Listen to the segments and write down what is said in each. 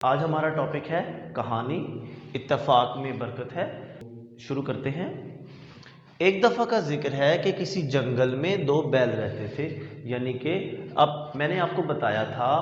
آج ہمارا ٹاپک ہے کہانی اتفاق میں برکت ہے۔ شروع کرتے ہیں۔ ایک دفعہ کا ذکر ہے کہ کسی جنگل میں دو بیل رہتے تھے، یعنی کہ اب میں نے آپ کو بتایا تھا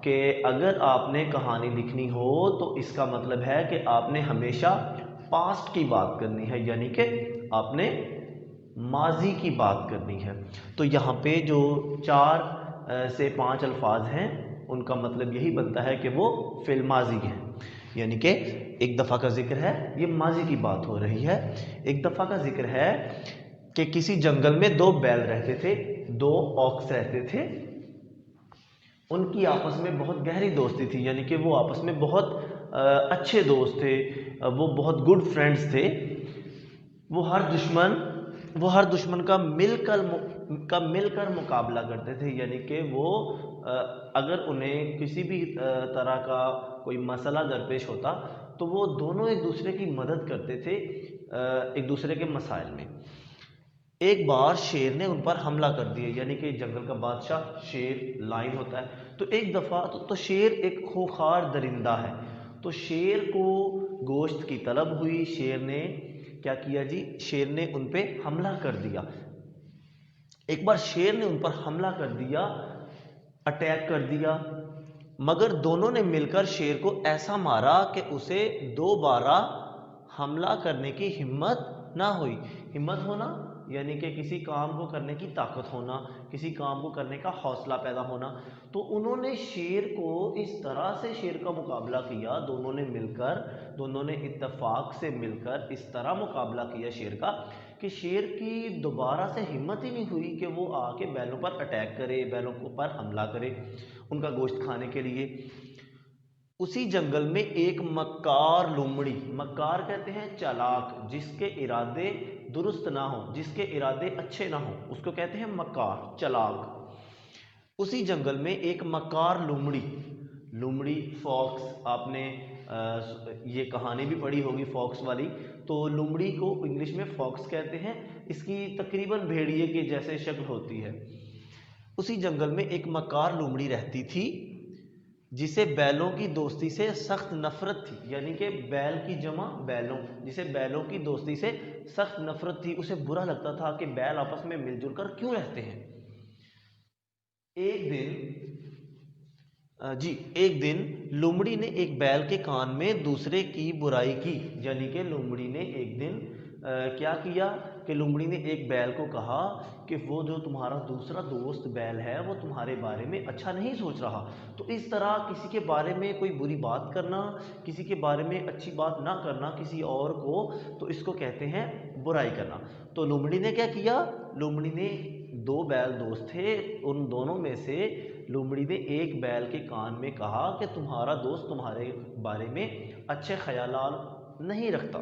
کہ اگر آپ نے کہانی لکھنی ہو تو اس کا مطلب ہے کہ آپ نے ہمیشہ پاسٹ کی بات کرنی ہے، یعنی کہ آپ نے ماضی کی بات کرنی ہے۔ تو یہاں پہ جو 4 سے 5 الفاظ ہیں ان کا مطلب یہی بنتا ہے کہ وہ فی الماضی ہیں، یعنی کہ ایک دفعہ کا ذکر ہے، یہ ماضی کی بات ہو رہی ہے۔ ایک دفعہ کا ذکر ہے کہ کسی جنگل میں دو بیل رہتے تھے، دو اوکس رہتے تھے۔ ان کی آپس میں بہت گہری دوستی تھی، یعنی کہ وہ آپس میں بہت اچھے دوست تھے، وہ بہت گڈ فرینڈز تھے۔ وہ ہر دشمن کا مل کر مقابلہ کرتے تھے، یعنی کہ وہ اگر انہیں کسی بھی طرح کا کوئی مسئلہ درپیش ہوتا تو وہ دونوں ایک دوسرے کی مدد کرتے تھے ایک دوسرے کے مسائل میں۔ ایک بار شیر نے ان پر حملہ کر دیا، یعنی کہ جنگل کا بادشاہ شیر لائن ہوتا ہے، تو ایک دفعہ تو شیر ایک خوخار درندہ ہے، تو شیر کو گوشت کی طلب ہوئی۔ شیر نے کیا کیا جی؟ شیر نے ان پہ حملہ کر دیا۔ ایک بار شیر نے ان پر حملہ کر دیا، اٹیک کر دیا، مگر دونوں نے مل کر شیر کو ایسا مارا کہ اسے دوبارہ حملہ کرنے کی ہمت نہ ہوئی۔ ہمت ہونا یعنی کہ کسی کام کو کرنے کی طاقت ہونا، کسی کام کو کرنے کا حوصلہ پیدا ہونا۔ تو انہوں نے شیر کو اس طرح سے شیر کا مقابلہ کیا، دونوں نے اتفاق سے مل کر اس طرح مقابلہ کیا شیر کا کہ شیر کی دوبارہ سے ہمت ہی نہیں ہوئی کہ وہ آ کے بیلوں پر اٹیک کرے، بیلوں پر حملہ کرے ان کا گوشت کھانے کے لیے۔ اسی جنگل میں ایک مکار لومڑی، مکار کہتے ہیں چالاک، جس کے ارادے درست نہ ہوں، جس کے ارادے اچھے نہ ہوں، اس کو کہتے ہیں مکار، چالاک۔ اسی جنگل میں ایک مکار لومڑی فاکس، آپ نے یہ کہانی بھی پڑھی ہوگی فاکس والی، تو لومڑی کو انگلش میں فاکس کہتے ہیں، اس کی تقریباً بھیڑیے کی جیسے شکل ہوتی ہے۔ اسی جنگل میں ایک مکار لومڑی رہتی تھی جسے بیلوں کی دوستی سے سخت نفرت تھی، یعنی کہ بیل کی جمع بیلوں، جسے بیلوں کی دوستی سے سخت نفرت تھی۔ اسے برا لگتا تھا کہ بیل آپس میں مل جل کر کیوں رہتے ہیں۔ ایک دن لومڑی نے ایک بیل کے کان میں دوسرے کی برائی کی، یعنی کہ لومڑی نے ایک دن کیا کیا کہ لومڑی نے ایک بیل کو کہا کہ وہ جو تمہارا دوسرا دوست بیل ہے وہ تمہارے بارے میں اچھا نہیں سوچ رہا۔ تو اس طرح کسی کے بارے میں کوئی بری بات کرنا، کسی کے بارے میں اچھی بات نہ کرنا کسی اور کو، تو اس کو کہتے ہیں برائی کرنا۔ تو لومڑی نے کیا کیا؟ لومڑی نے دو بیل دوست تھے، ان دونوں میں سے لومڑی نے ایک بیل کے کان میں کہا کہ تمہارا دوست تمہارے بارے میں اچھے خیالات نہیں رکھتا۔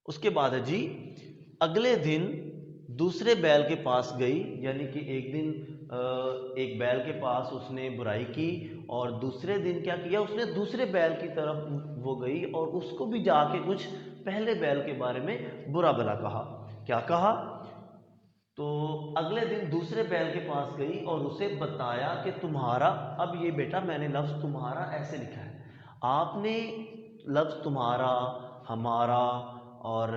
اس کے بعد اگلے دن دوسرے بیل کے پاس گئی، یعنی کہ ایک دن ایک بیل کے پاس اس نے برائی کی، اور دوسرے دن کیا کیا؟ اس نے دوسرے بیل کی طرف وہ گئی اور اس کو بھی جا کے کچھ پہلے بیل کے بارے میں برا بھلا کہا۔ کیا کہا؟ تو اگلے دن دوسرے بیل کے پاس گئی اور اسے بتایا کہ تمہارا، اب یہ بیٹا میں نے لفظ تمہارا ایسے لکھا ہے، آپ نے لفظ تمہارا، ہمارا اور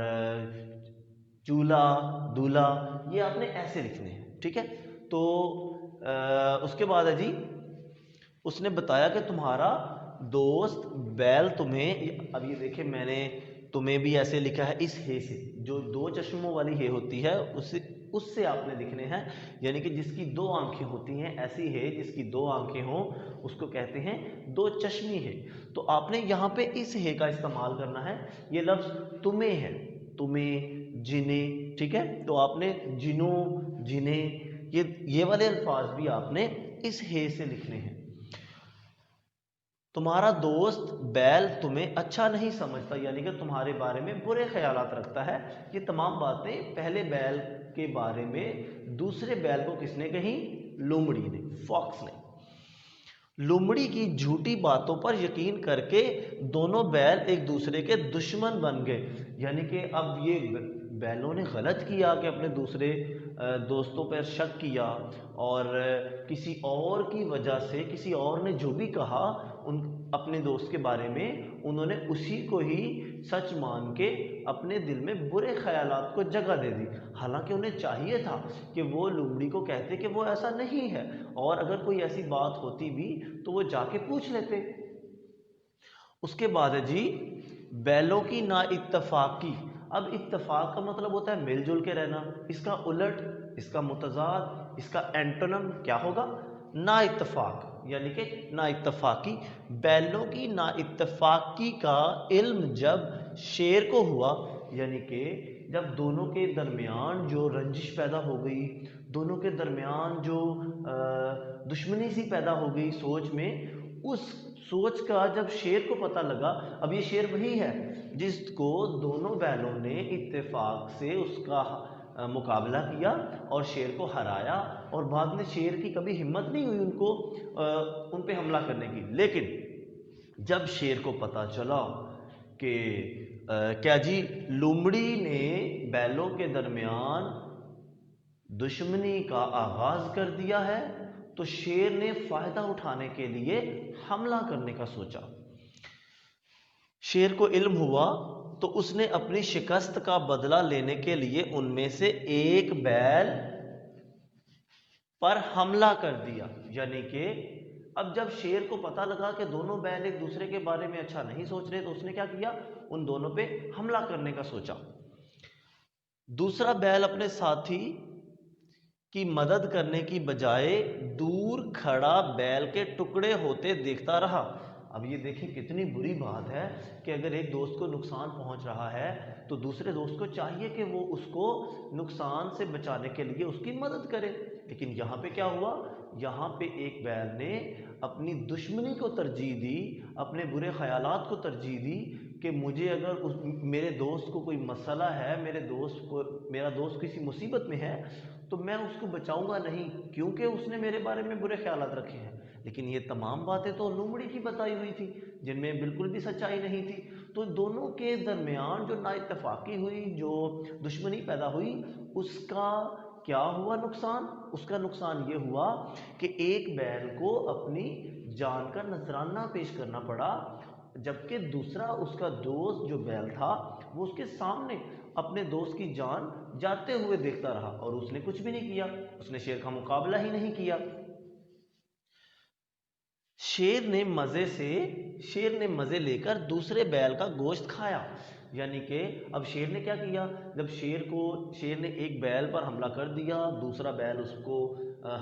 چولہا، دولہا، یہ آپ نے ایسے لکھنے ہیں، ٹھیک ہے؟ تو اس کے بعد اس نے بتایا کہ تمہارا دوست بیل تمہیں، اب یہ دیکھیں میں نے تمہیں بھی ایسے لکھا ہے، اس ہے سے، جو دو چشموں والی ہے ہوتی ہے اس سے آپ نے لکھنے ہیں، یعنی کہ جس کی دو آنکھیں ہوتی ہیں، ایسی ہے جس کی دو آنکھیں ہوں اس کو کہتے ہیں دو چشمی ہے۔ تو آپ نے یہاں پہ اس ہے کا استعمال کرنا ہے۔ یہ لفظ تمہیں ہے، تمہیں، جنہیں، ٹھیک ہے؟ تو آپ نے جنوں، جنہیں، یہ والے الفاظ بھی آپ نے اس ہے سے لکھنے ہیں۔ تمہارا دوست بیل تمہیں اچھا نہیں سمجھتا، یعنی کہ تمہارے بارے میں برے خیالات رکھتا ہے۔ یہ تمام باتیں پہلے بیل کے بارے میں دوسرے بیل کو کس نے کہیں؟ لومڑی نے، فاکس نے۔ لومڑی کی جھوٹی باتوں پر یقین کر کے دونوں بیل ایک دوسرے کے دشمن بن گئے، یعنی کہ اب یہ بیلوں نے غلط کیا کہ اپنے دوسرے دوستوں پر شک کیا، اور کسی اور کی وجہ سے، کسی اور نے جو بھی کہا اپنے دوست کے بارے میں انہوں نے اسی کو ہی سچ مان کے اپنے دل میں برے خیالات کو جگہ دے دی، حالانکہ انہیں چاہیے تھا کہ وہ لومڑی کو کہتے کہ وہ ایسا نہیں ہے، اور اگر کوئی ایسی بات ہوتی بھی تو وہ جا کے پوچھ لیتے۔ اس کے بعد ہے جی بیلوں کی نا اتفاقی۔ اب اتفاق کا مطلب ہوتا ہے مل جل کے رہنا، اس کا الٹ، اس کا متضاد، اس کا اینٹونم کیا ہوگا؟ نا اتفاق، یعنی کہ نا اتفاقی۔ بیلوں کی نا اتفاقی کا علم جب شیر کو ہوا، یعنی کہ جب دونوں کے درمیان جو رنجش پیدا ہو گئی، دونوں کے درمیان جو دشمنی سی پیدا ہو گئی سوچ میں، اس سوچ کا جب شیر کو پتہ لگا، اب یہ شیر وہی ہے جس کو دونوں بیلوں نے اتفاق سے اس کا مقابلہ کیا اور شیر کو ہرایا، اور بعد میں شیر کی کبھی ہمت نہیں ہوئی ان پہ حملہ کرنے کی۔ لیکن جب شیر کو پتہ چلا کہ کیا جی لومڑی نے بیلوں کے درمیان دشمنی کا آغاز کر دیا ہے، تو شیر نے فائدہ اٹھانے کے لیے حملہ کرنے کا سوچا۔ شیر کو علم ہوا تو اس نے اپنی شکست کا بدلہ لینے کے لیے ان میں سے ایک بیل پر حملہ کر دیا، یعنی کہ اب جب شیر کو پتہ لگا کہ دونوں بیل ایک دوسرے کے بارے میں اچھا نہیں سوچ رہے، تو اس نے کیا کیا؟ ان دونوں پہ حملہ کرنے کا سوچا۔ دوسرا بیل اپنے ساتھی کی مدد کرنے کی بجائے دور کھڑا بیل کے ٹکڑے ہوتے دیکھتا رہا۔ اب یہ دیکھیں کتنی بری بات ہے کہ اگر ایک دوست کو نقصان پہنچ رہا ہے تو دوسرے دوست کو چاہیے کہ وہ اس کو نقصان سے بچانے کے لیے اس کی مدد کرے، لیکن یہاں پہ کیا ہوا؟ یہاں پہ ایک بیل نے اپنی دشمنی کو ترجیح دی، اپنے برے خیالات کو ترجیح دی کہ مجھے اگر میرے دوست کو کوئی مسئلہ ہے، میرا دوست کسی مصیبت میں ہے، تو میں اس کو بچاؤں گا نہیں، کیونکہ اس نے میرے بارے میں برے خیالات رکھے ہیں۔ لیکن یہ تمام باتیں تو لومڑی کی بتائی ہوئی تھی جن میں بالکل بھی سچائی نہیں تھی۔ تو دونوں کے درمیان جو نا اتفاقی ہوئی، جو دشمنی پیدا ہوئی، اس کا کیا ہوا نقصان؟ اس کا نقصان یہ ہوا کہ ایک بیل کو اپنی جان کا نذرانہ پیش کرنا پڑا، جبکہ دوسرا اس کا دوست جو بیل تھا وہ اس کے سامنے اپنے دوست کی جان جاتے ہوئے دیکھتا رہا، اور اس نے کچھ بھی نہیں کیا، اس نے شیر کا مقابلہ ہی نہیں کیا۔ شیر نے مزے لے کر دوسرے بیل کا گوشت کھایا، یعنی کہ اب شیر نے کیا کیا؟ جب شیر نے ایک بیل پر حملہ کر دیا، دوسرا بیل اس کو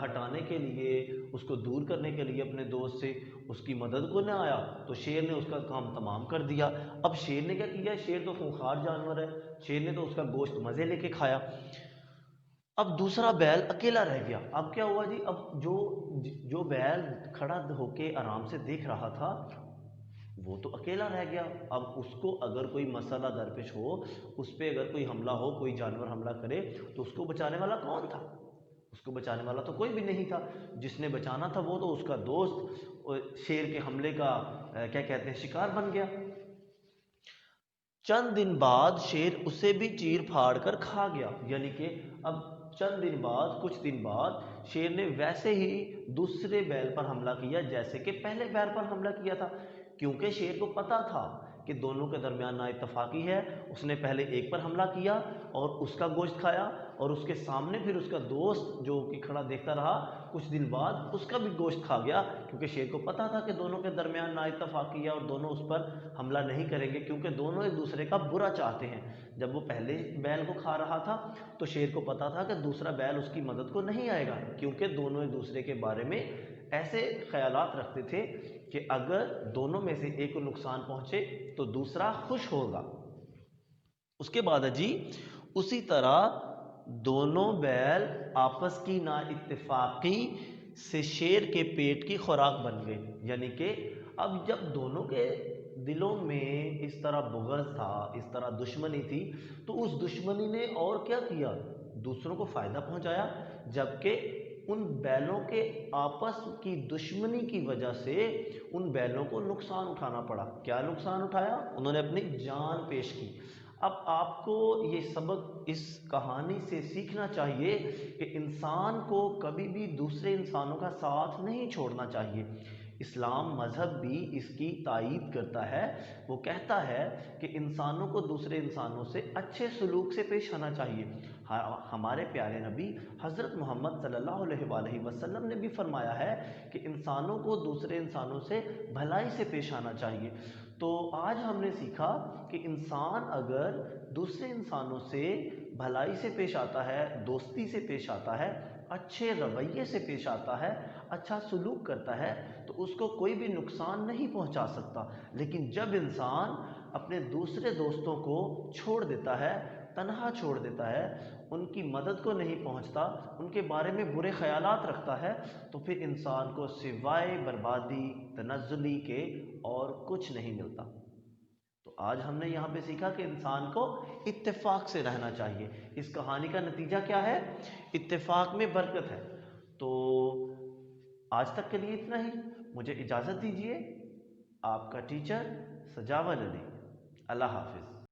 ہٹانے کے لیے، اس کو دور کرنے کے لیے اپنے دوست سے اس کی مدد کو نہ آیا، تو شیر نے اس کا کام تمام کر دیا۔ اب شیر نے کیا کیا؟ شیر تو خونخوار جانور ہے، شیر نے تو اس کا گوشت مزے لے کے کھایا۔ اب دوسرا بیل اکیلا رہ گیا۔ اب کیا ہوا جی؟ اب جو بیل کھڑا ہو کے آرام سے دیکھ رہا تھا وہ تو اکیلا رہ گیا۔ اب اس کو اگر کوئی مسئلہ درپیش ہو، اس پہ اگر کوئی حملہ ہو، کوئی جانور حملہ کرے، تو اس کو بچانے والا کون تھا؟ اس کو بچانے والا تو کوئی بھی نہیں تھا۔ جس نے بچانا تھا وہ تو اس کا دوست شیر کے حملے کا کیا کہتے ہیں شکار بن گیا۔ چند دن بعد شیر اسے بھی چیر پھاڑ کر کھا گیا، یعنی کہ اب چند دن بعد، کچھ دن بعد شیر نے ویسے ہی دوسرے بیل پر حملہ کیا جیسے کہ پہلے بیل پر حملہ کیا تھا، کیونکہ شیر کو پتا تھا کہ دونوں کے درمیان نا اتفاقی ہے۔ اس نے پہلے ایک پر حملہ کیا اور اس کا گوشت کھایا، اور اس کے سامنے پھر اس کا دوست جو کہ کھڑا دیکھتا رہا، کچھ دن بعد اس کا بھی گوشت کھا گیا، کیونکہ شیر کو پتا تھا کہ دونوں کے درمیان نا اتفاقی ہے اور دونوں اس پر حملہ نہیں کریں گے، کیونکہ دونوں ایک دوسرے کا برا چاہتے ہیں۔ جب وہ پہلے بیل کو کھا رہا تھا تو شیر کو پتا تھا کہ دوسرا بیل اس کی مدد کو نہیں آئے گا، کیونکہ دونوں ایک دوسرے کے بارے میں ایسے خیالات رکھتے تھے کہ اگر دونوں میں سے ایک کو نقصان پہنچے تو دوسرا خوش ہوگا۔ اس کے بعد جی اسی طرح دونوں بیل آپس کی نا اتفاقی سے شیر کے پیٹ کی خوراک بن گئے، یعنی کہ اب جب دونوں کے دلوں میں اس طرح بغض تھا، اس طرح دشمنی تھی، تو اس دشمنی نے اور کیا کیا؟ دوسروں کو فائدہ پہنچایا، جبکہ ان بیلوں کے آپس کی دشمنی کی وجہ سے ان بیلوں کو نقصان اٹھانا پڑا۔ کیا نقصان اٹھایا؟ انہوں نے اپنی جان پیش کی۔ اب آپ کو یہ سبق اس کہانی سے سیکھنا چاہیے کہ انسان کو کبھی بھی دوسرے انسانوں کا ساتھ نہیں چھوڑنا چاہیے، اسلام مذہب بھی اس کی تائید کرتا ہے۔ وہ کہتا ہے کہ انسانوں کو دوسرے انسانوں سے اچھے سلوک سے پیش آنا چاہیے۔ ہمارے پیارے نبی حضرت محمد صلی اللہ علیہ وآلہ وسلم نے بھی فرمایا ہے کہ انسانوں کو دوسرے انسانوں سے بھلائی سے پیش آنا چاہیے۔ تو آج ہم نے سیکھا کہ انسان اگر دوسرے انسانوں سے بھلائی سے پیش آتا ہے، دوستی سے پیش آتا ہے، اچھے رویے سے پیش آتا ہے، اچھا سلوک کرتا ہے، تو اس کو کوئی بھی نقصان نہیں پہنچا سکتا۔ لیکن جب انسان اپنے دوسرے دوستوں کو چھوڑ دیتا ہے، تنہا چھوڑ دیتا ہے، ان کی مدد کو نہیں پہنچتا، ان کے بارے میں برے خیالات رکھتا ہے، تو پھر انسان کو سوائے بربادی، تنزلی کے اور کچھ نہیں ملتا۔ تو آج ہم نے یہاں پہ سیکھا کہ انسان کو اتفاق سے رہنا چاہیے۔ اس کہانی کا نتیجہ کیا ہے؟ اتفاق میں برکت ہے۔ تو آج تک کے لیے اتنا ہی، مجھے اجازت دیجیے۔ آپ کا ٹیچر سجاول علی۔ اللہ حافظ۔